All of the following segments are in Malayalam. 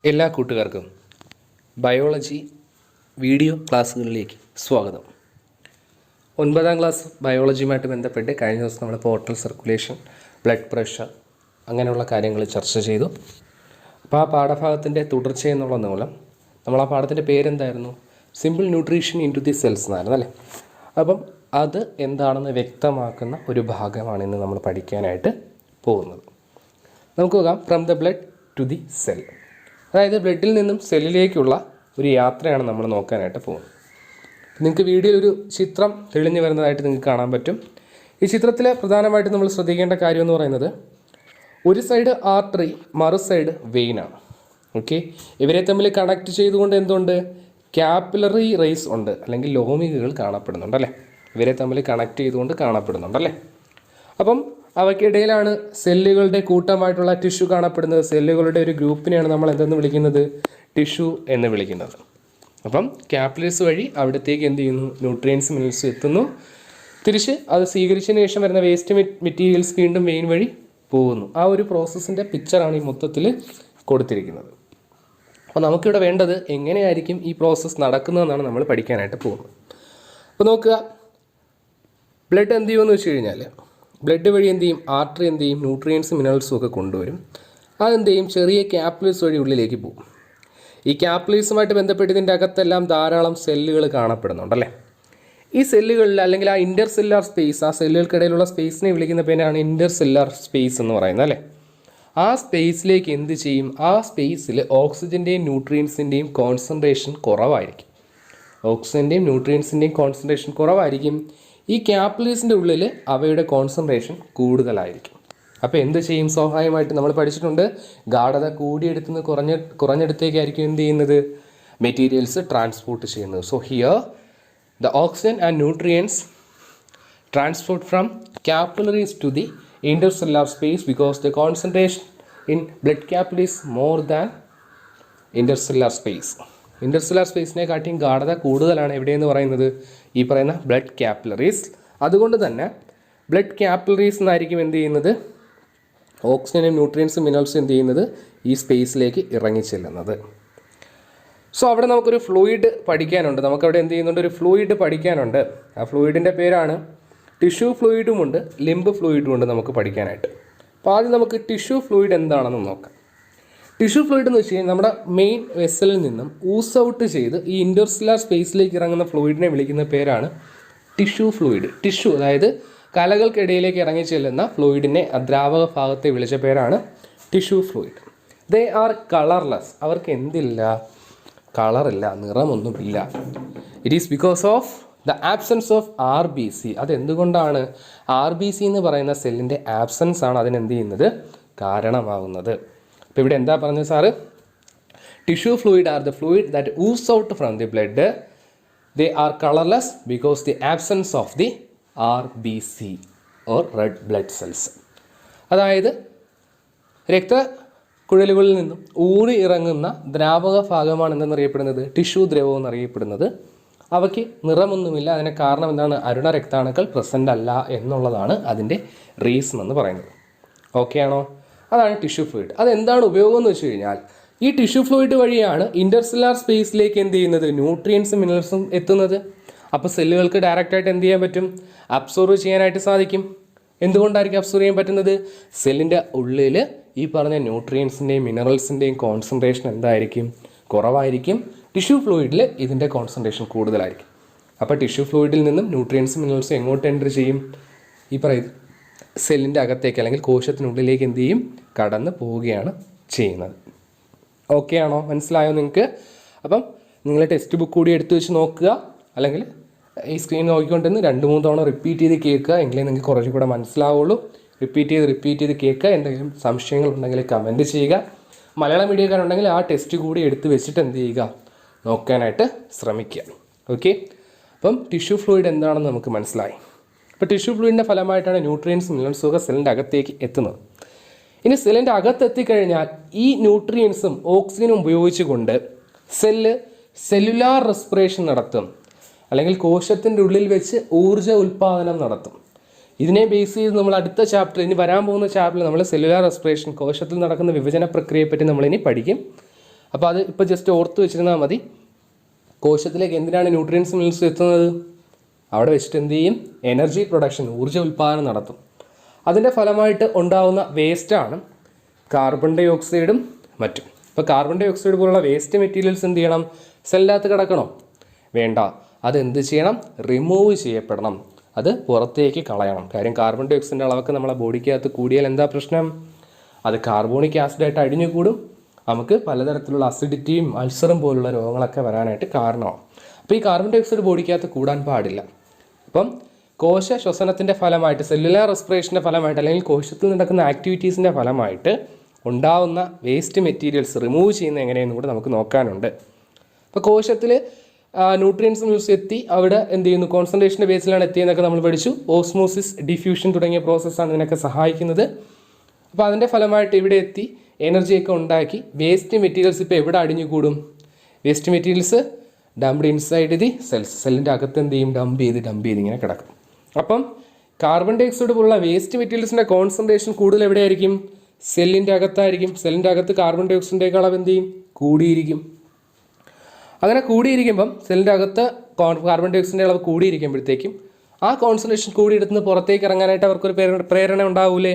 എല്ലാ കൂട്ടുകാർക്കും ബയോളജി വീഡിയോ ക്ലാസ്സുകളിലേക്ക് സ്വാഗതം. 9ാം ക്ലാസ് ബയോളജിയുമായിട്ട് ബന്ധപ്പെട്ട് കഴിഞ്ഞ ദിവസം നമ്മൾ പോർട്ടൽ സർക്കുലേഷൻ, ബ്ലഡ് പ്രഷർ അങ്ങനെയുള്ള കാര്യങ്ങൾ ചർച്ച ചെയ്തു. അപ്പോൾ ആ പാഠഭാഗത്തിൻ്റെ തുടർച്ചയെന്നുള്ള മൂലം നമ്മൾ ആ പാഠത്തിൻ്റെ പേരെന്തായിരുന്നു? Simple nutrition into the cells എന്നായിരുന്നു അല്ലേ. അപ്പം അത് എന്താണെന്ന് വ്യക്തമാക്കുന്ന ഒരു ഭാഗമാണ് ഇന്ന് നമ്മൾ പഠിക്കാനായിട്ട് പോകുന്നത്. നമുക്ക് നോക്കാം, from the blood to the cell. അതായത് ബ്ലഡിൽ നിന്നും സെല്ലിലേക്കുള്ള ഒരു യാത്രയാണ് നമ്മൾ നോക്കാനായിട്ട് പോകുന്നത്. നിങ്ങൾക്ക് വീഡിയോയിൽ ഒരു ചിത്രം തെളിഞ്ഞു വരുന്നതായിട്ട് നിങ്ങൾക്ക് കാണാൻ പറ്റും. ഈ ചിത്രത്തിൽ പ്രധാനമായിട്ടും നമ്മൾ ശ്രദ്ധിക്കേണ്ട കാര്യം എന്ന് പറയുന്നത്, ഒരു സൈഡ് ആർട്ടറി, മറു സൈഡ് വെയിനാണ്. ഓക്കെ, ഇവരെ തമ്മിൽ കണക്ട് ചെയ്തുകൊണ്ട് എന്തുണ്ട്? ക്യാപ്പിലറി റേസ് ഉണ്ട്, അല്ലെങ്കിൽ ലോമികകൾ കാണപ്പെടുന്നുണ്ട് അല്ലേ. ഇവരെ തമ്മിൽ കണക്ട് ചെയ്തുകൊണ്ട് കാണപ്പെടുന്നുണ്ടല്ലേ. അപ്പം അവയ്ക്കിടയിലാണ് സെല്ലുകളുടെ കൂട്ടമായിട്ടുള്ള ടിഷ്യൂ കാണപ്പെടുന്നത്. സെല്ലുകളുടെ ഒരു ഗ്രൂപ്പിനെയാണ് നമ്മൾ എന്തെന്ന് വിളിക്കുന്നത്? ടിഷ്യൂ എന്ന് വിളിക്കുന്നത്. അപ്പം ക്യാപ്പിലറീസ് വഴി അവിടത്തേക്ക് എന്ത് ചെയ്യുന്നു? ന്യൂട്രിയൻസ്, മിനറൽസ് എത്തുന്നു. തിരിച്ച് അത് സ്വീകരിച്ചതിന് ശേഷം വരുന്ന വേസ്റ്റ് മെറ്റീരിയൽസ് വീണ്ടും വെയിൻ വഴി പോകുന്നു. ആ ഒരു പ്രോസസ്സിൻ്റെ പിക്ചറാണ് ഈ മൊത്തത്തിൽ കൊടുത്തിരിക്കുന്നത്. അപ്പോൾ നമുക്കിവിടെ വേണ്ടത് എങ്ങനെയായിരിക്കും ഈ പ്രോസസ്സ് നടക്കുന്നതെന്നാണ് നമ്മൾ പഠിക്കാനായിട്ട് പോകുന്നത്. അപ്പോൾ നോക്കുക, ബ്ലഡ് എന്ത് ചെയ്യുമെന്ന് വെച്ച് കഴിഞ്ഞാൽ, ബ്ലഡ് വഴി എന്ത് ചെയ്യും? ആർട്ടറി എന്ത് ചെയ്യും? ന്യൂട്രിയൻസും മിനറൽസും ഒക്കെ കൊണ്ടുവരും. അതെന്ത് ചെയ്യും? ചെറിയ ക്യാപ്പിലറീസ് വഴി ഉള്ളിലേക്ക് പോകും. ഈ ക്യാപ്പിലറീസുമായിട്ട് ബന്ധപ്പെട്ട് ഇതിൻ്റെ അകത്തെല്ലാം ധാരാളം സെല്ലുകൾ കാണപ്പെടുന്നുണ്ടല്ലേ. ഈ സെല്ലുകളിൽ, അല്ലെങ്കിൽ ആ ഇൻ്റർ സെല്ലുലാർ സ്പേസ്, ആ സെല്ലുകൾക്കിടയിലുള്ള സ്പേസിനെ വിളിക്കുന്ന പേരാണ് ഇൻ്റർ സെല്ലുലാർ സ്പേസ് എന്ന് പറയുന്നത് അല്ലേ. ആ സ്പേസിലേക്ക് എന്ത് ചെയ്യും? ആ സ്പേസിൽ ഓക്സിജൻ്റെയും ന്യൂട്രിയൻസിൻ്റെയും കോൺസെൻട്രേഷൻ കുറവായിരിക്കും. ഓക്സിജൻ്റെയും ന്യൂട്രിയൻസിൻ്റെയും കോൺസെൻട്രേഷൻ കുറവായിരിക്കും. ഈ ക്യാപ്പിലറീസിൻ്റെ ഉള്ളിൽ അവയുടെ കോൺസെൻട്രേഷൻ കൂടുതലായിരിക്കും. അപ്പോൾ എന്ത് ചെയ്യും? സ്വാഭാവികമായിട്ട് നമ്മൾ പഠിച്ചിട്ടുണ്ട്, ഗാഢത കൂടിയെടുത്തുനിന്ന് കുറഞ്ഞെടുത്തേക്കായിരിക്കും എന്ത് ചെയ്യുന്നത്? മെറ്റീരിയൽസ് ട്രാൻസ്പോർട്ട് ചെയ്യുന്നത്. So here the oxygen and nutrients transport from capillaries to the intercellular space because the concentration in blood capillaries more than intercellular space. Intercellular സ്പേസിനെ കാട്ടിയും ഗാഢത കൂടുതലാണ് എവിടെയെന്ന് പറയുന്നത്? ഈ പറയുന്ന ബ്ലഡ് ക്യാപ്പിലറീസ്. അതുകൊണ്ട് തന്നെ ബ്ലഡ് ക്യാപ്പിലറീസ് എന്നായിരിക്കും എന്ത് ചെയ്യുന്നത്? ഓക്സിജനും ന്യൂട്രിയൻസും മിനറൽസും എന്ത് ചെയ്യുന്നത്? ഈ സ്പേസിലേക്ക് ഇറങ്ങിച്ചെല്ലുന്നത്. സോ അവിടെ നമുക്കൊരു ഫ്ലൂയിഡ് പഠിക്കാനുണ്ട്. നമുക്കവിടെ എന്ത് ചെയ്യുന്നുണ്ട്? ഒരു ഫ്ലൂയിഡ് പഠിക്കാനുണ്ട്. ആ ഫ്ലൂയിഡിൻ്റെ പേരാണ്, ടിഷ്യൂ ഫ്ലൂയിഡുമുണ്ട്, ലിംബ് ഫ്ലൂയിഡുമുണ്ട് നമുക്ക് പഠിക്കാനായിട്ട്. അപ്പോൾ ആദ്യം നമുക്ക് ടിഷ്യൂ ഫ്ലൂയിഡ് എന്താണെന്ന് നോക്കാം. ടിഷ്യൂ ഫ്ലൂയിഡ് എന്ന് വെച്ച് കഴിഞ്ഞാൽ നമ്മുടെ മെയിൻ വെസലിൽ നിന്നും ഊസ് ഔട്ട് ചെയ്ത് ഈ ഇൻ്റർസെല്ലുലാർ സ്പേസിലേക്ക് ഇറങ്ങുന്ന ഫ്ലൂയിഡിനെ വിളിക്കുന്ന പേരാണ് ടിഷ്യൂ ഫ്ലൂയിഡ്. ടിഷ്യൂ, അതായത് കലകൾക്കിടയിലേക്ക് ഇറങ്ങി ചെല്ലുന്ന ഫ്ലൂയിഡിനെ, ദ്രാവക ഭാഗത്തെ വിളിച്ച പേരാണ് tissue fluid. They are colourless. അവർക്ക് എന്തില്ല? കളറില്ല, നിറമൊന്നുമില്ല. It is because of the absence of RBC. അതെന്തുകൊണ്ടാണ്? RBC എന്ന് പറയുന്ന സെല്ലിൻ്റെ ആബ്സെൻസ് ആണ് അതിനെന്ത് ചെയ്യുന്നത്? കാരണമാകുന്നത്. അപ്പോൾ ഇവിടെ എന്താ പറഞ്ഞത് sir? Tissue fluid are the fluid that ooze out from the blood. They are colourless because the absence of the RBC or red blood cells. അതായത് രക്തക്കുഴലുകളിൽ നിന്നും ഊറി ഇറങ്ങുന്ന ദ്രാവക ഭാഗമാണ് എന്തെന്നറിയപ്പെടുന്നത്? ടിഷ്യൂ ദ്രവം എന്നറിയപ്പെടുന്നത്. അവയ്ക്ക് നിറമൊന്നുമില്ല. അതിന് കാരണം എന്താണ്? അരുണ രക്താണുക്കൾ പ്രസൻ്റ് അല്ല എന്നുള്ളതാണ് അതിൻ്റെ റീസൺ എന്ന് പറയുന്നത്. ഓക്കെ ആണോ? അതാണ് ടിഷ്യൂ ഫ്ലൂയിഡ്. അതെന്താണ് ഉപയോഗം എന്ന് വെച്ച് കഴിഞ്ഞാൽ, ഈ ടിഷ്യൂ ഫ്ലൂയിഡ് വഴിയാണ് ഇൻ്റർസെല്ലുലാർ സ്പേസിലേക്ക് എന്ത് ചെയ്യുന്നത്? ന്യൂട്രിയൻസും മിനറൽസും എത്തുന്നത്. അപ്പോൾ സെല്ലുകൾക്ക് ഡയറക്റ്റായിട്ട് എന്ത് ചെയ്യാൻ പറ്റും? അബ്സോർവ് ചെയ്യാനായിട്ട് സാധിക്കും. എന്തുകൊണ്ടായിരിക്കും അബ്സോർവ് ചെയ്യാൻ പറ്റുന്നത്? സെല്ലിൻ്റെ ഉള്ളിൽ ഈ പറഞ്ഞ ന്യൂട്രിയൻസിൻ്റെയും മിനറൽസിൻ്റെയും കോൺസെൻട്രേഷൻ എന്തായിരിക്കും? കുറവായിരിക്കും. ടിഷ്യൂ ഫ്ലൂയിഡിൽ ഇതിൻ്റെ കോൺസെൻട്രേഷൻ കൂടുതലായിരിക്കും. അപ്പോൾ ടിഷ്യൂ ഫ്ലൂയിഡിൽ നിന്നും ന്യൂട്രിയൻസും മിനറൽസും എങ്ങോട്ട് എൻ്റർ ചെയ്യും? ഈ പറയുന്നത് സെല്ലിൻ്റെ അകത്തേക്ക്, അല്ലെങ്കിൽ കോശത്തിനുള്ളിലേക്ക് എന്ത് ചെയ്യും? കടന്ന് പോവുകയാണ് ചെയ്യുന്നത്. ഓക്കെ ആണോ? മനസ്സിലായോ നിങ്ങൾക്ക്? അപ്പം നിങ്ങൾ ടെക്സ്റ്റ് ബുക്ക് കൂടി എടുത്തു വെച്ച് നോക്കുക, അല്ലെങ്കിൽ ഈ സ്ക്രീൻ നോക്കിക്കൊണ്ടിരുന്ന് 2-3 തവണ റിപ്പീറ്റ് ചെയ്ത് കേൾക്കുക. എങ്കിലേ നിങ്ങൾക്ക് കുറച്ചും കൂടെ മനസ്സിലാവുള്ളൂ. റിപ്പീറ്റ് ചെയ്ത് കേൾക്കുക. എന്തെങ്കിലും സംശയങ്ങളുണ്ടെങ്കിൽ കമൻറ്റ് ചെയ്യുക. മലയാളം മീഡിയക്കാരുണ്ടെങ്കിൽ ആ ടെസ്റ്റ് കൂടി എടുത്ത് വെച്ചിട്ട് എന്ത് ചെയ്യുക? നോക്കാനായിട്ട് ശ്രമിക്കുക. ഓക്കെ, അപ്പം ടിഷ്യൂ ഫ്ലൂയിഡ് എന്താണെന്ന് നമുക്ക് മനസ്സിലായി. അപ്പോൾ ടിഷ്യൂ ഫ്ലൂയിഡിൻ്റെ ഫലമായിട്ടാണ് ന്യൂട്രിയൻസും മിനറൽസും ഒക്കെ സെല്ലിൻ്റെ അകത്തേക്ക് എത്തുന്നത്. ഇനി സെല്ലിൻ്റെ അകത്തെത്തിക്കഴിഞ്ഞാൽ ഈ ന്യൂട്രിയൻസും ഓക്സിജനും ഉപയോഗിച്ചുകൊണ്ട് സെല്ലുലാർ റെസ്പിറേഷൻ നടത്തും, അല്ലെങ്കിൽ കോശത്തിൻ്റെ ഉള്ളിൽ വെച്ച് ഊർജ്ജ ഉൽപ്പാദനം നടത്തും. ഇതിനെ ബേസ് ചെയ്ത് നമ്മൾ അടുത്ത ചാപ്റ്റർ, ഇനി വരാൻ പോകുന്ന ചാപ്റ്ററിൽ നമ്മൾ സെല്ലുലാർ റെസ്പിറേഷൻ, കോശത്തിൽ നടക്കുന്ന വിഭജന പ്രക്രിയയെപ്പറ്റി നമ്മളിനി പഠിക്കും. അപ്പോൾ അത് ഇപ്പോൾ ജസ്റ്റ് ഓർത്ത് വെച്ചിരുന്നാൽ മതി. കോശത്തിലേക്ക് എന്തിനാണ് ന്യൂട്രിയൻസ് മിനറൽസ് എത്തുന്നത്? അവിടെ വെച്ചിട്ട് എന്ത് ചെയ്യും? എനർജി പ്രൊഡക്ഷൻ, ഊർജ്ജ ഉൽപ്പാദനം നടത്തും. അതിൻ്റെ ഫലമായിട്ട് ഉണ്ടാകുന്ന വേസ്റ്റാണ് കാർബൺ ഡൈ ഓക്സൈഡും മറ്റും. ഇപ്പോൾ കാർബൺ ഡൈ ഓക്സൈഡ് പോലുള്ള വേസ്റ്റ് മെറ്റീരിയൽസ് എന്ത് ചെയ്യണം? സെല്ലിനകത്ത് കിടക്കണോ? വേണ്ട. അതെന്ത് ചെയ്യണം? റിമൂവ് ചെയ്യപ്പെടണം. അത് പുറത്തേക്ക് കളയണം. കാര്യം കാർബൺ ഡൈ ഓക്സൈഡിൻ്റെ അളവൊക്കെ നമ്മളെ ബോഡിക്കകത്ത് കൂടിയാൽ എന്താ പ്രശ്നം? അത് കാർബോണിക് ആസിഡായിട്ട് അടിഞ്ഞു കൂടും. നമുക്ക് പലതരത്തിലുള്ള അസിഡിറ്റിയും അൾസറും പോലുള്ള രോഗങ്ങളൊക്കെ വരാനായിട്ട് കാരണമാവും. അപ്പോൾ ഈ കാർബൺ ഡൈ ഓക്സൈഡ് ബോഡിക്കകത്ത് കൂടാൻ പാടില്ല. അപ്പം കോശ ശ്വസനത്തിൻ്റെ ഫലമായിട്ട്, സെല്ലുലാർ റെസ്പിറേഷൻ്റെ ഫലമായിട്ട്, അല്ലെങ്കിൽ കോശത്തിൽ നടക്കുന്ന ആക്ടിവിറ്റീസിൻ്റെ ഫലമായിട്ട് ഉണ്ടാവുന്ന വേസ്റ്റ് മെറ്റീരിയൽസ് റിമൂവ് ചെയ്യുന്ന എങ്ങനെയെന്നും കൂടെ നമുക്ക് നോക്കാനുണ്ട്. അപ്പോൾ കോശത്തിൽ ന്യൂട്രിയൻസ് മിനറൽസ് എത്തി അവിടെ എന്ത് ചെയ്യുന്നു? കോൺസെൻട്രേഷൻ്റെ ബേസിലാണ് എത്തിയെന്നൊക്കെ നമ്മൾ പഠിച്ചു. ഓസ്മോസിസ്, ഡിഫ്യൂഷൻ തുടങ്ങിയ പ്രോസസ്സാണ് ഇതിനൊക്കെ സഹായിക്കുന്നത്. അപ്പോൾ അതിൻ്റെ ഫലമായിട്ട് ഇവിടെ എത്തി എനർജിയൊക്കെ ഉണ്ടാക്കി വേസ്റ്റ് മെറ്റീരിയൽസ് ഇപ്പോൾ എവിടെ അടിഞ്ഞു കൂടും? Waste materials dumped inside the cells. സെല്ലിൻ്റെ അകത്ത് എന്ത് ചെയ്യും? ഡംപ് ചെയ്ത് ഇങ്ങനെ കിടക്കും. അപ്പം കാർബൺ ഡൈ ഓക്സൈഡ് പോലുള്ള വേസ്റ്റ് മെറ്റീരിയൽസിൻ്റെ കോൺസെൻട്രേഷൻ കൂടുതൽ എവിടെയായിരിക്കും? സെല്ലിൻ്റെ അകത്തായിരിക്കും. സെല്ലിൻ്റെ അകത്ത് കാർബൺ ഡൈ ഓക്സൈഡിൻ്റെ അളവ് എന്ത് ചെയ്യും? കൂടിയിരിക്കും. അങ്ങനെ കൂടിയിരിക്കുമ്പം സെല്ലിൻ്റെ അകത്ത് കാർബൺ ഡൈ ഓക്സൈഡിൻ്റെ അളവ് കൂടിയിരിക്കുമ്പോഴത്തേക്കും ആ കോൺസെൻട്രേഷൻ കൂടിയെടുത്ത് പുറത്തേക്ക് ഇറങ്ങാനായിട്ട് അവർക്കൊരു പ്രേരണ ഉണ്ടാവൂലേ?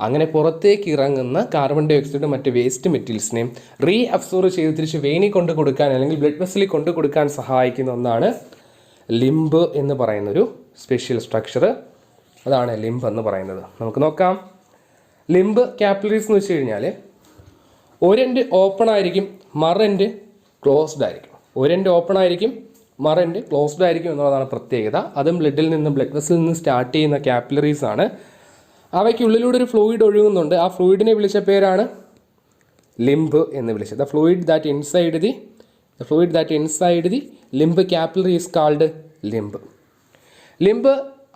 അങ്ങനെ പുറത്തേക്ക് ഇറങ്ങുന്ന കാർബൺ ഡൈ ഓക്സൈഡും മറ്റ് വേസ്റ്റ് മെറ്റീരിയൽസിനെയും റീ അബ്സോർവ് ചെയ്ത് തിരിച്ച് വെയിനിൽ കൊണ്ട് കൊടുക്കാൻ, അല്ലെങ്കിൽ ബ്ലഡ് വെസലിൽ കൊണ്ട് കൊടുക്കാൻ സഹായിക്കുന്ന ഒന്നാണ് ലിംബ് എന്ന് പറയുന്നൊരു സ്പെഷ്യൽ സ്ട്രക്ചർ. അതാണ് ലിംബ് എന്ന് പറയുന്നത്. നമുക്ക് നോക്കാം. ലിംബ് ക്യാപ്പിലറീസ് എന്ന് വെച്ച് കഴിഞ്ഞാൽ ഒരെൻഡ് ഓപ്പൺ ആയിരിക്കും, മറെൻഡ് ക്ലോസ്ഡ് ആയിരിക്കും. ഒരെൻഡ് ഓപ്പൺ ആയിരിക്കും, മറെൻഡ് ക്ലോസ്ഡ് ആയിരിക്കും എന്നുള്ളതാണ് പ്രത്യേകത. അതും ബ്ലഡിൽ നിന്ന്, ബ്ലഡ് വെസലിൽ നിന്ന് സ്റ്റാർട്ട് ചെയ്യുന്ന ക്യാപ്പിലറീസ് ആണ്. അവയ്ക്കുള്ളിലൂടെ ഒരു ഫ്ലൂയിഡ് ഒഴുകുന്നുണ്ട്. ആ ഫ്ലൂയിഡിനെ വിളിച്ച പേരാണ് ലിംബ് എന്ന് വിളിച്ചത്. The fluid that inside the limb capillary is called limb. Limb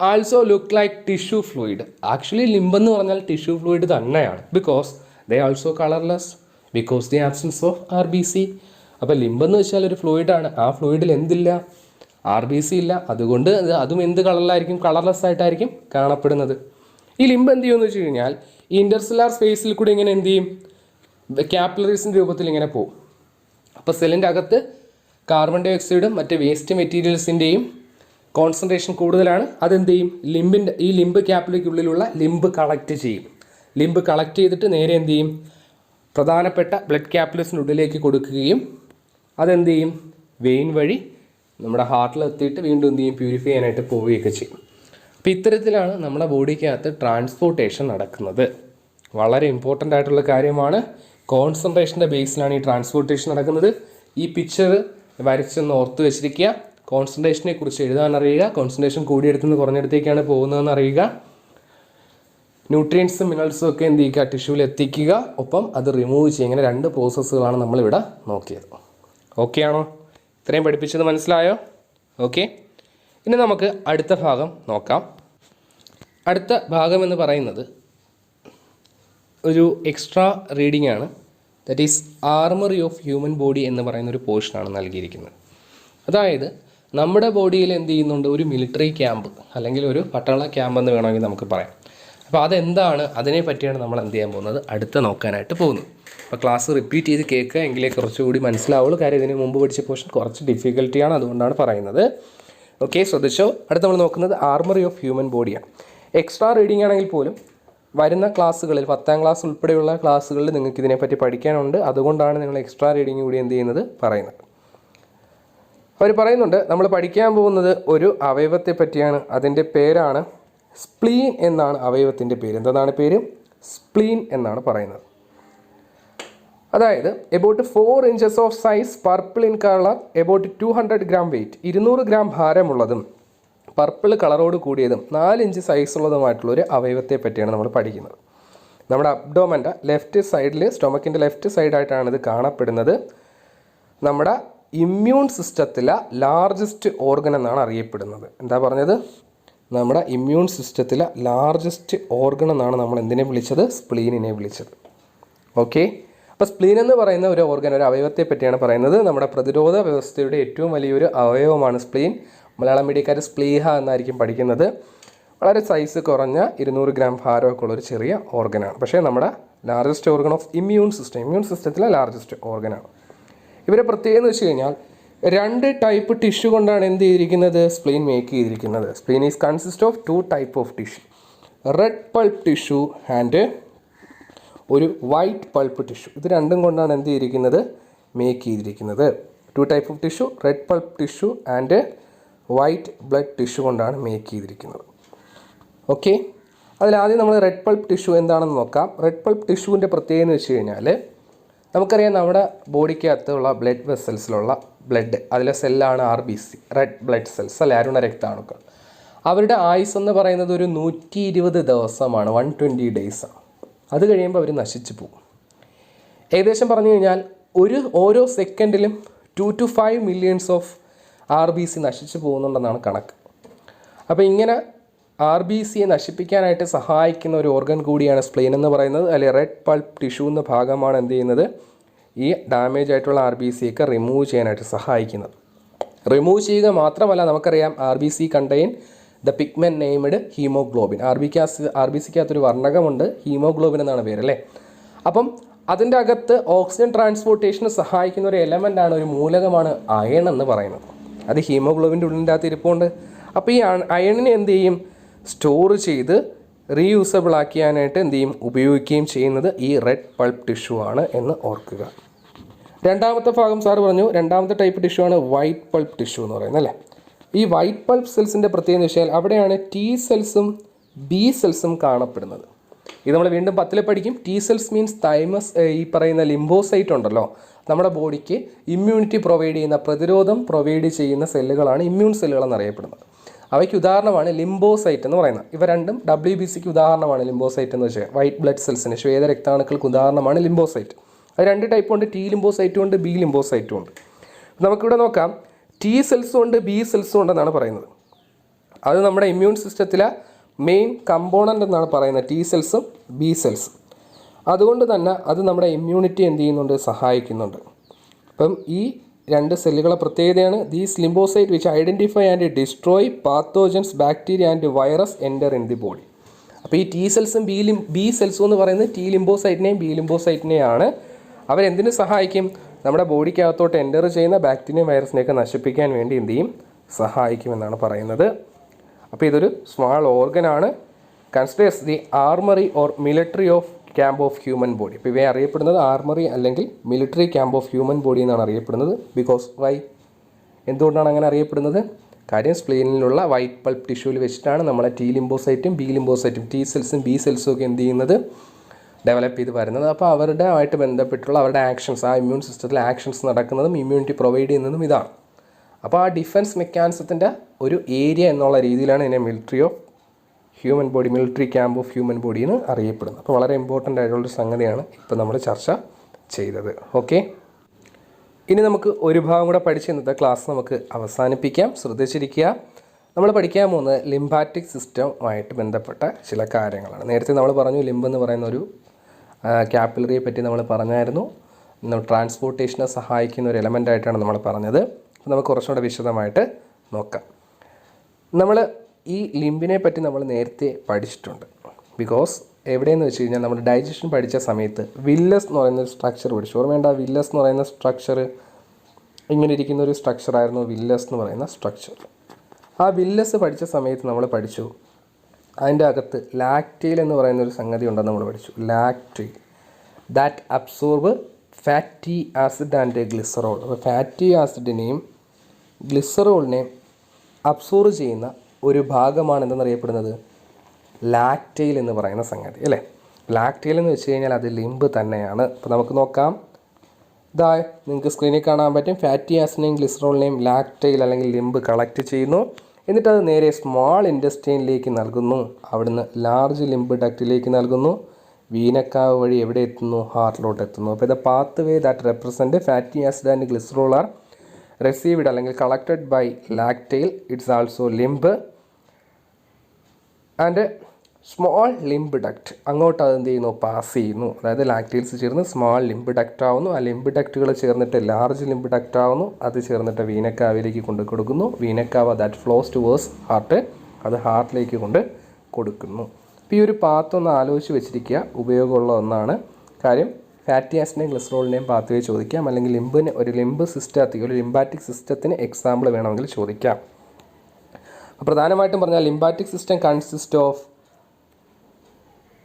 also look like tissue fluid. Actually limb എന്ന് പറഞ്ഞാൽ ടിഷ്യൂ ഫ്ലൂയിഡ് തന്നെയാണ്. Because they also colourless, because the absence of RBC. അപ്പോൾ ലിംബ് എന്ന് വെച്ചാൽ ഒരു ഫ്ലൂയിഡാണ്. ആ ഫ്ലൂയിഡിൽ എന്തില്ല? RBC ഇല്ല. അതുകൊണ്ട് അതും എന്ത് കളറിലായിരിക്കും? കളർലെസ് ആയിട്ടായിരിക്കും കാണപ്പെടുന്നത്. ഈ ലിംബ് എന്ത് ചെയ്യുമെന്ന് വെച്ച് കഴിഞ്ഞാൽ ഈ ഇൻ്റർസെല്ലുലാർ സ്പേസിൽ കൂടി ഇങ്ങനെ എന്ത് ചെയ്യും? ക്യാപ്പിലറീസിൻ്റെ രൂപത്തിൽ ഇങ്ങനെ പോകും. അപ്പോൾ സെല്ലിൻ്റെ അകത്ത് കാർബൺ ഡൈ ഓക്സൈഡും മറ്റ് വേസ്റ്റ് മെറ്റീരിയൽസിൻ്റെയും കോൺസെൻട്രേഷൻ കൂടുതലാണ്. അതെന്ത് ചെയ്യും? ഈ ലിംബ് ക്യാപ്പിലറിക്കുള്ളിലുള്ള ലിംബ് കളക്ട് ചെയ്യും. ലിംബ് കളക്ട് ചെയ്തിട്ട് നേരെ എന്ത് ചെയ്യും? പ്രധാനപ്പെട്ട ബ്ലഡ് ക്യാപ്പിലറീസിനുള്ളിലേക്ക് കൊടുക്കുകയും അതെന്ത് ചെയ്യും? വെയിൻ വഴി നമ്മുടെ ഹാർട്ടിലെത്തിയിട്ട് വീണ്ടും എന്ത് ചെയ്യും? പ്യൂരിഫൈ ചെയ്യാനായിട്ട് പോവുകയൊക്കെ ചെയ്യും. അപ്പോൾ ഇത്തരത്തിലാണ് നമ്മുടെ ബോഡിക്കകത്ത് ട്രാൻസ്പോർട്ടേഷൻ നടക്കുന്നത്. വളരെ ഇമ്പോർട്ടൻ്റ് ആയിട്ടുള്ള കാര്യമാണ്. കോൺസെൻട്രേഷൻ്റെ ബേസിലാണ് ഈ ട്രാൻസ്പോർട്ടേഷൻ നടക്കുന്നത്. ഈ പിക്ചർ വരച്ചൊന്ന് ഓർത്ത് വെച്ചിരിക്കുക. കോൺസെൻട്രേഷനെ കുറിച്ച് എഴുതാൻ അറിയുക. കോൺസെൻട്രേഷൻ കൂടിയെടുത്തുനിന്ന് കുറഞ്ഞെടുത്തേക്കാണ് പോകുന്നതെന്ന് അറിയുക. ന്യൂട്രിയൻസും മിനറൽസും ഒക്കെ എന്ത് ചെയ്യുക? ടിഷ്യൂവിൽ എത്തിക്കുക. ഒപ്പം അത് റിമൂവ് ചെയ്യുക. ഇങ്ങനെ 2 പ്രോസസ്സുകളാണ് നമ്മളിവിടെ നോക്കിയത്. ഓക്കെ ആണോ? ഇത്രയും പഠിപ്പിച്ചത് മനസ്സിലായോ? ഓക്കെ. ഇനി നമുക്ക് അടുത്ത ഭാഗം നോക്കാം. അടുത്ത ഭാഗം എന്ന് പറയുന്നത് ഒരു എക്സ്ട്രാ റീഡിംഗ് ആണ്. That is armoury of human body എന്ന് പറയുന്നൊരു പോർഷനാണ് നൽകിയിരിക്കുന്നത്. അതായത് നമ്മുടെ ബോഡിയിൽ എന്ത് ചെയ്യുന്നുണ്ട്? ഒരു മിലിറ്ററി ക്യാമ്പ് അല്ലെങ്കിൽ ഒരു പട്ടാള ക്യാമ്പ് എന്ന് വേണമെങ്കിൽ നമുക്ക് പറയാം. അപ്പോൾ അതെന്താണ്? അതിനെ പറ്റിയാണ് നമ്മൾ എന്ത് ചെയ്യാൻ പോകുന്നത്? അടുത്ത നോക്കാനായിട്ട് പോകുന്നത്. അപ്പോൾ ക്ലാസ് റിപ്പീറ്റ് ചെയ്ത് കേൾക്കുക, എങ്കിലേ കുറച്ചുകൂടി മനസ്സിലാവുള്ളൂ. കാര്യം ഇതിന് മുമ്പ് പഠിച്ച പോർഷൻ കുറച്ച് ഡിഫിക്കൽട്ടിയാണ്, അതുകൊണ്ടാണ് പറയുന്നത്. ഓക്കെ, ശ്രദ്ധിച്ചോ. അടുത്ത് നമ്മൾ നോക്കുന്നത് ആർമറി ഓഫ് ഹ്യൂമൻ ബോഡിയാണ്. എക്സ്ട്രാ റീഡിംഗ് ആണെങ്കിൽ പോലും വരുന്ന ക്ലാസ്സുകളിൽ 10ാം ക്ലാസ് ഉൾപ്പെടെയുള്ള ക്ലാസ്സുകളിൽ നിങ്ങൾക്ക് ഇതിനെപ്പറ്റി പഠിക്കാനുണ്ട്. അതുകൊണ്ടാണ് നിങ്ങൾ എക്സ്ട്രാ റീഡിംഗ് കൂടി എന്ത് ചെയ്യുന്നത്? പറയുന്നത്. അവർ പറയുന്നുണ്ട് നമ്മൾ പഠിക്കാൻ പോകുന്നത് ഒരു അവയവത്തെ പറ്റിയാണ്. അതിൻ്റെ പേരാണ് സ്പ്ലീൻ എന്നാണ് അവയവത്തിൻ്റെ പേര്. എന്താണ് പേര്? സ്പ്ലീൻ എന്നാണ് പറയുന്നത്. അതായത് about 4 inches of size, purple in colour, about 200 gram weight, 200 gram ഭാരമുള്ളതും പർപ്പിൾ കളറോട് കൂടിയതും 4 inch സൈസുള്ളതുമായിട്ടുള്ളൊരു അവയവത്തെ പറ്റിയാണ് നമ്മൾ പഠിക്കുന്നത്. നമ്മുടെ അബ്ഡോമൻ്റെ ലെഫ്റ്റ് സൈഡിൽ, സ്റ്റൊമക്കിൻ്റെ ലെഫ്റ്റ് സൈഡായിട്ടാണ് ഇത് കാണപ്പെടുന്നത്. നമ്മുടെ ഇമ്മ്യൂൺ സിസ്റ്റത്തിലെ ലാർജസ്റ്റ് ഓർഗൻ എന്നാണ് അറിയപ്പെടുന്നത്. എന്താ പറഞ്ഞത്? നമ്മുടെ ഇമ്മ്യൂൺ സിസ്റ്റത്തിലെ ലാർജസ്റ്റ് ഓർഗൻ എന്നാണ് നമ്മൾ എന്തിനെ വിളിച്ചത്? സ്പ്ലീനിനെ വിളിച്ചത്. ഓക്കെ. അപ്പോൾ സ്പ്ലീൻ എന്ന് പറയുന്ന ഒരു ഓർഗൻ, ഒരു അവയവത്തെ പറ്റിയാണ് പറയുന്നത്. നമ്മുടെ പ്രതിരോധ വ്യവസ്ഥയുടെ ഏറ്റവും വലിയൊരു അവയവമാണ് സ്പ്ലീൻ. മലയാളം മീഡിയക്കാർ സ്പ്ലീഹ എന്നായിരിക്കും പഠിക്കുന്നത്. വളരെ സൈസ് കുറഞ്ഞ 200 gram ഭാരമൊക്കെ ഉള്ളൊരു ചെറിയ ഓർഗനാണ്. പക്ഷേ നമ്മുടെ ലാർജസ്റ്റ് ഓർഗൻ ഓഫ് ഇമ്മ്യൂൺ സിസ്റ്റത്തിലെ ലാർജസ്റ്റ് ഓർഗനാണ്. ഇവരെ പ്രത്യേകത എന്ന് വെച്ച് കഴിഞ്ഞാൽ 2 ടൈപ്പ് ടിഷ്യൂ കൊണ്ടാണ് എന്ത് ചെയ്തിരിക്കുന്നത്, സ്പ്ലീൻ മേക്ക് ചെയ്തിരിക്കുന്നത്. Spleen is consist of 2 type of tissue, red pulp tissue and ഒരു വൈറ്റ് പൾപ്പ് ടിഷ്യൂ. ഇത് രണ്ടും കൊണ്ടാണ് എന്ത് ചെയ്തിരിക്കുന്നത്, മേക്ക് ചെയ്തിരിക്കുന്നത്. 2 type of tissue, red pulp tissue and white blood tissue കൊണ്ടാണ് മേക്ക് ചെയ്തിരിക്കുന്നത്. ഓക്കെ, അതിലാദ്യം നമ്മൾ റെഡ് പൾപ്പ് ടിഷ്യൂ എന്താണെന്ന് നോക്കാം. റെഡ് പൾപ്പ് ടിഷ്യൂവിൻ്റെ പ്രത്യേകത എന്ന് വെച്ച് കഴിഞ്ഞാൽ നമുക്കറിയാം നമ്മുടെ ബോഡിക്കകത്തുള്ള ബ്ലഡ് വെസൽസിലുള്ള ബ്ലഡ്, അതിലെ സെല്ലാണ് RBC, റെഡ് ബ്ലഡ് സെൽസ് അല്ലെ, അരുണ രക്താണുക്കൾ. അവരുടെ ആയുസ് എന്ന് പറയുന്നത് ഒരു 120 ദിവസമാണ്, 120 ഡേയ്സാണ്. അത് കഴിയുമ്പോൾ അവർ നശിച്ചു പോകും. ഏകദേശം പറഞ്ഞു കഴിഞ്ഞാൽ ഓരോ സെക്കൻഡിലും 2 to 5 മില്യൺസ് ഓഫ് RBC നശിച്ചു പോകുന്നുണ്ടെന്നാണ് കണക്ക്. അപ്പോൾ ഇങ്ങനെ RBCയെ നശിപ്പിക്കാനായിട്ട് സഹായിക്കുന്ന ഒരു ഓർഗൻ കൂടിയാണ് സ്പ്ലീൻ എന്ന് പറയുന്നത്. അല്ലെങ്കിൽ റെഡ് പൾപ്പ് ടിഷ്യൂ എന്ന ഭാഗമാണ് എന്ത് ചെയ്യുന്നത്, ഈ ഡാമേജ് ആയിട്ടുള്ള RBCയൊക്കെ റിമൂവ് ചെയ്യാനായിട്ട് സഹായിക്കുന്നത്. റിമൂവ് ചെയ്യുക മാത്രമല്ല, നമുക്കറിയാം RBC contain the pigment named haemoglobin. RBCക്കകത്തൊരു വർണ്ണകമുണ്ട്, ഹീമോഗ്ലോബിൻ എന്നാണ് പേര് അല്ലേ. അപ്പം അതിൻ്റെ അകത്ത് ഓക്സിജൻ ട്രാൻസ്പോർട്ടേഷന് സഹായിക്കുന്ന ഒരു എലമെൻ്റാണ്, ഒരു മൂലകമാണ് അയൺ എന്ന് പറയുന്നത്. അത് ഹീമോഗ്ലോബിൻ്റെ ഉള്ളിൻ്റെ അകത്ത് ഇരിപ്പുണ്ട്. അപ്പോൾ ഈ അയണിനെ എന്ത് ചെയ്യും, സ്റ്റോർ ചെയ്ത് റീയൂസബിൾ ആക്കിയാനായിട്ട് എന്ത് ചെയ്യും, ഉപയോഗിക്കുകയും ചെയ്യുന്നത് ഈ റെഡ് പൾപ്പ് ടിഷ്യൂ ആണ് എന്ന് ഓർക്കുക. രണ്ടാമത്തെ ഭാഗം സാറ് പറഞ്ഞു, രണ്ടാമത്തെ ടൈപ്പ് ടിഷ്യൂ ആണ് വൈറ്റ് പൾപ്പ് ടിഷ്യൂ എന്ന് പറയുന്നത് അല്ലേ. ഈ വൈറ്റ് പൾപ്പ് സെൽസിൻ്റെ പ്രത്യേകത എന്ന് വെച്ചാൽ അവിടെയാണ് T സെൽസും B സെൽസും കാണപ്പെടുന്നത്. ഇത് നമ്മൾ വീണ്ടും 10ൽ പഠിക്കും. T സെൽസ് മീൻസ് തൈമസ്, ഈ പറയുന്ന ലിംബോസൈറ്റ് ഉണ്ടല്ലോ, നമ്മുടെ ബോഡിക്ക് ഇമ്മ്യൂണിറ്റി പ്രൊവൈഡ് ചെയ്യുന്ന, പ്രതിരോധം പ്രൊവൈഡ് ചെയ്യുന്ന സെല്ലുകളാണ് ഇമ്മ്യൂൺ സെല്ലുകൾ എന്നറിയപ്പെടുന്നത്. അവയ്ക്ക് ഉദാഹരണമാണ് ലിംബോസൈറ്റ് എന്ന് പറയുന്നത്. ഇവ രണ്ടും WBCക്ക് ഉദാഹരണമാണ്. ലിംബോസൈറ്റ് എന്ന് വെച്ചാൽ വൈറ്റ് ബ്ലഡ് സെൽസിന്, ശ്വേത രക്താണുക്കൾക്ക് ഉദാഹരണമാണ് ലിംബോസൈറ്റ്. അത് 2 ടൈപ്പ് ഉണ്ട്, T ലിംബോസൈറ്റും ഉണ്ട്, B ലിംബോസൈറ്റും ഉണ്ട്. നമുക്കിവിടെ നോക്കാം, T സെൽസും ഉണ്ട്, B സെൽസും ഉണ്ടെന്നാണ് പറയുന്നത്. അത് നമ്മുടെ ഇമ്മ്യൂൺ സിസ്റ്റത്തിലെ മെയിൻ കമ്പോണൻ്റ് എന്നാണ് പറയുന്നത്, T സെൽസും B സെൽസും. അതുകൊണ്ട് തന്നെ അത് നമ്മുടെ ഇമ്മ്യൂണിറ്റി എന്ത് ചെയ്യുന്നുണ്ട്, സഹായിക്കുന്നുണ്ട്. അപ്പം ഈ 2 സെല്ലുകളെ പ്രത്യേകതയാണ് these lymphocyte which identify and destroy pathogens, bacteria and virus enter in the body. അപ്പോൾ ഈ T സെൽസും B സെൽസും എന്ന് പറയുന്നത് T ലിംബോസൈറ്റിനെയും B ലിംബോസൈറ്റിനെയാണ്. അവരെന്തിനു സഹായിക്കും, നമ്മുടെ ബോഡിക്കകത്തോട്ട് എൻ്റർ ചെയ്യുന്ന ബാക്ടീരിയ വൈറസിനെയൊക്കെ നശിപ്പിക്കാൻ വേണ്ടി എന്ത് ചെയ്യും, സഹായിക്കുമെന്നാണ് പറയുന്നത്. അപ്പോൾ ഇതൊരു സ്മാൾ ഓർഗനാണ്. Considers the armoury or military of camp of human body. അപ്പോൾ ഇവയെ അറിയപ്പെടുന്നത് ആർമറി അല്ലെങ്കിൽ military camp of human body എന്നാണ് അറിയപ്പെടുന്നത്. ബിക്കോസ് വൈ, എന്തുകൊണ്ടാണ് അങ്ങനെ അറിയപ്പെടുന്നത്, കാര്യം സ്പ്ലീനിലുള്ള വൈറ്റ് പൾപ്പ് ടിഷ്യൂവിൽ വെച്ചിട്ടാണ് നമ്മളെ T ലിംബോസൈറ്റും B ലിംബോസൈറ്റും, T സെൽസും B സെൽസും ഒക്കെ എന്ത് ചെയ്യുന്നത്, ഡെവലപ്പ് ചെയ്ത് വരുന്നത്. അപ്പോൾ അവരുടെ ആയിട്ട് ബന്ധപ്പെട്ടുള്ള അവരുടെ ആക്ഷൻസ്, ആ ഇമ്മ്യൂൺ സിസ്റ്റത്തിലെ ആക്ഷൻസ് നടക്കുന്നതും ഇമ്മ്യൂണിറ്റി പ്രൊവൈഡ് ചെയ്യുന്നതും ഇതാണ്. അപ്പോൾ ആ ഡിഫൻസ് മെക്കാനിസത്തിൻ്റെ ഒരു ഏരിയ എന്നുള്ള രീതിയിലാണ് ഇതിനെ military of human body, military camp of human body എന്ന് അറിയപ്പെടുന്നത്. അപ്പോൾ വളരെ ഇമ്പോർട്ടൻ്റ് ആയിട്ടുള്ളൊരു സംഗതിയാണ് ഇപ്പോൾ നമ്മൾ ചർച്ച ചെയ്തത്. ഓക്കെ, ഇനി നമുക്ക് ഒരു ഭാഗം കൂടെ പഠിച്ച് ഇന്നത്തെ ക്ലാസ് നമുക്ക് അവസാനിപ്പിക്കാം. ശ്രദ്ധിച്ചിരിക്കുക. നമ്മൾ പഠിക്കാൻ പോകുന്നത് ലിംഫാറ്റിക് സിസ്റ്റവുമായിട്ട് ബന്ധപ്പെട്ട ചില കാര്യങ്ങളാണ്. നേരത്തെ നമ്മൾ പറഞ്ഞു, ലിംബ് എന്ന് പറയുന്ന ഒരു ക്യാപ്പിലറിയെ പറ്റി നമ്മൾ പറഞ്ഞായിരുന്നു. ട്രാൻസ്പോർട്ടേഷനെ സഹായിക്കുന്ന ഒരു എലമെൻ്റ് ആയിട്ടാണ് നമ്മൾ പറഞ്ഞത്. അപ്പോൾ നമുക്ക് കുറച്ചുകൂടെ വിശദമായിട്ട് നോക്കാം. നമ്മൾ ഈ ലിംബിനെ പറ്റി നമ്മൾ നേരത്തെ പഠിച്ചിട്ടുണ്ട്. ബിക്കോസ് എവിടെയെന്ന് വെച്ച് കഴിഞ്ഞാൽ നമ്മൾ ഡൈജഷൻ പഠിച്ച സമയത്ത് വില്ലസ് എന്ന് പറയുന്ന ഒരു സ്ട്രക്ചർ പഠിച്ചു. ഓർമ്മയുണ്ട, വില്ലസ് എന്ന് പറയുന്ന സ്ട്രക്ചർ ഇങ്ങനെ ഇരിക്കുന്ന ഒരു സ്ട്രക്ചറായിരുന്നു വില്ലസ് എന്ന് പറയുന്ന സ്ട്രക്ചർ. ആ വില്ലസ് പഠിച്ച സമയത്ത് നമ്മൾ പഠിച്ചു, അതിൻ്റെ അകത്ത് ലാക്റ്റൈൽ എന്ന് പറയുന്ന ഒരു സംഗതി ഉണ്ടെന്ന് നമ്മൾ പഠിച്ചു. Lacteal that absorb fatty acid and glycerol. അപ്പോൾ ഫാറ്റി ആസിഡിനെയും ഗ്ലിസറോളിനെയും അബ്സോർബ് ചെയ്യുന്ന ഒരു ഭാഗമാണ് എന്തെന്നറിയപ്പെടുന്നത്, ലാക്റ്റൈൽ എന്ന് പറയുന്ന സംഗതി അല്ലേ. ലാക്റ്റൈൽ എന്ന് വെച്ച് കഴിഞ്ഞാൽ അത് ലിംബ് തന്നെയാണ്. അപ്പോൾ നമുക്ക് നോക്കാം. ഇതാ നിങ്ങൾക്ക് സ്ക്രീനിൽ കാണാൻ പറ്റും. ഫാറ്റി ആസിഡിനെയും ഗ്ലിസറോളിനെയും ലാക്റ്റൈൽ അല്ലെങ്കിൽ ലിംബ് കളക്ട് ചെയ്യുന്നു. എന്നിട്ടത് നേരെ സ്മാൾ ഇൻറ്റസ്റ്റൈനിലേക്ക് നൽകുന്നു. അവിടുന്ന് ലാർജ് ലിംബ് ഡക്റ്റിലേക്ക് നൽകുന്നു. വീനക്കാവ് വഴി എവിടെ എത്തുന്നു, ഹാർട്ടിലോട്ട് എത്തുന്നു. അപ്പോൾ ഇത് pathway that represent fatty acid and glycerol are received അല്ലെങ്കിൽ collected by lacteal. It's also lymph and small lymph duct. അങ്ങോട്ട് അത് എന്ത് ചെയ്യുന്നു, പാസ് ചെയ്യുന്നു. അതായത് ലാക്റ്റൈൽസ് ചേർന്ന് സ്മോൾ ലിംബ് ഡക്റ്റ് ആവുന്നു. ആ ലിംബ് ഡക്റ്റുകൾ ചേർന്നിട്ട് ലാർജ് ലിംബ് ഡക്റ്റ് ആവുന്നു. അത് ചേർന്നിട്ട് വീനക്കാവിലേക്ക് കൊണ്ട് കൊടുക്കുന്നു. വീനക്കാവ് ദാറ്റ് ഫ്ലോസ് ടുവേഴ്സ് ഹാർട്ട്, അത് ഹാർട്ടിലേക്ക് കൊണ്ട് കൊടുക്കുന്നു. അപ്പോൾ ഈ ഒരു പാത്ത് ഒന്ന് ആലോചിച്ച് വെച്ചിരിക്കുക, ഉപയോഗമുള്ള ഒന്നാണ്. കാര്യം ഫാറ്റി ആസിഡിൻ്റെയും ഗ്ലിസറോളിൻ്റെയും പാത്വേ ചോദിക്കാം, അല്ലെങ്കിൽ ലിംബ് സിസ്റ്റത്തിൽ ഒരു ലിംബാറ്റിക് സിസ്റ്റത്തിന് എക്സാമ്പിൾ വേണമെങ്കിൽ ചോദിക്കാം. പ്രധാനമായിട്ടും പറഞ്ഞാൽ lymphatic system consist of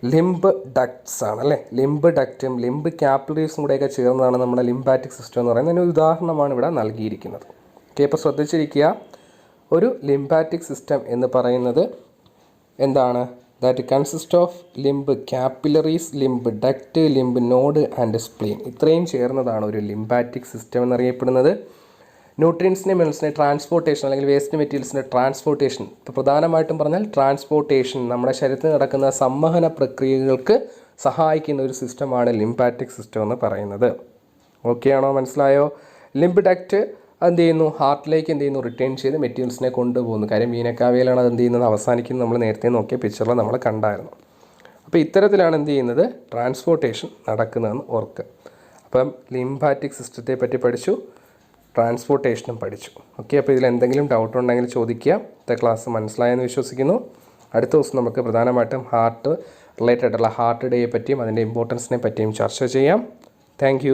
lymph ducts ആണ് അല്ലേ. ലിംബ് ഡക്റ്റും ലിംബ് ക്യാപ്പിലറീസും കൂടെയൊക്കെ ചേർന്നതാണ് നമ്മുടെ ലിംബാറ്റിക് സിസ്റ്റം എന്ന് പറയുന്നത്. അതിന് ഉദാഹരണമാണ് ഇവിടെ നൽകിയിരിക്കുന്നത്. ഓക്കെ, ഇപ്പോൾ ശ്രദ്ധിച്ചിരിക്കുക. ഒരു ലിംബാറ്റിക് സിസ്റ്റം എന്ന് പറയുന്നത് എന്താണ്? That consist of limb capillaries, limb duct, limb node and spleen. ഇത്രയും ചേർന്നതാണ് ഒരു ലിംബാറ്റിക് സിസ്റ്റം എന്നറിയപ്പെടുന്നത്. ന്യൂട്രിയൻസിനെ മിനറൽസിനെ ട്രാൻസ്പോർട്ടേഷൻ അല്ലെങ്കിൽ വേസ്റ്റ് മെറ്റീരിയൽസിൻ്റെ ട്രാൻസ്പോർട്ടേഷൻ, ഇപ്പോൾ പ്രധാനമായിട്ടും പറഞ്ഞാൽ ട്രാൻസ്പോർട്ടേഷൻ, നമ്മുടെ ശരീരത്തിൽ നടക്കുന്ന സംവഹന പ്രക്രിയകൾക്ക് സഹായിക്കുന്ന ഒരു സിസ്റ്റമാണ് ലിംബാറ്റിക് സിസ്റ്റം എന്ന് പറയുന്നത്. ഓക്കെ ആണോ? മനസ്സിലായോ? ലിംബ് ഡക്റ്റ് എന്ത് ചെയ്യുന്നു? ഹാർട്ടിലേക്ക് എന്ത് ചെയ്യുന്നു? റിട്ടേൺ ചെയ്ത് മെറ്റീരിയൽസിനെ കൊണ്ടുപോകുന്നു. കാര്യം വീനക്കാവയിലാണ് അത് എന്ത് ചെയ്യുന്നത്? അവസാനിക്കുന്നത്. നമ്മൾ നേരത്തെ നോക്കിയ പിക്ചറിൽ നമ്മൾ കണ്ടായിരുന്നു. അപ്പോൾ ഇത്തരത്തിലാണ് എന്ത് ചെയ്യുന്നത്? ട്രാൻസ്പോർട്ടേഷൻ നടക്കുന്നതെന്ന് ഓർക്കുക. അപ്പം ലിംബാറ്റിക് സിസ്റ്റത്തെ പറ്റി പഠിച്ചു, ട്രാൻസ്പോർട്ടേഷനും പഠിച്ചു. ഓക്കെ, അപ്പോൾ ഇതിൽ എന്തെങ്കിലും ഡൗട്ട് ഉണ്ടെങ്കിൽ ചോദിക്കുക. ഇന്നത്തെ ക്ലാസ് മനസ്സിലായെന്ന് വിശ്വസിക്കുന്നു. അടുത്ത ദിവസം നമുക്ക് പ്രധാനമായിട്ടും ഹാർട്ട് റിലേറ്റഡ് ആയിട്ടുള്ള ഹാർട്ട് ഡേയെ പറ്റിയും അതിൻ്റെ ഇമ്പോർട്ടൻസിനെ പറ്റിയും ചർച്ച ചെയ്യാം. താങ്ക്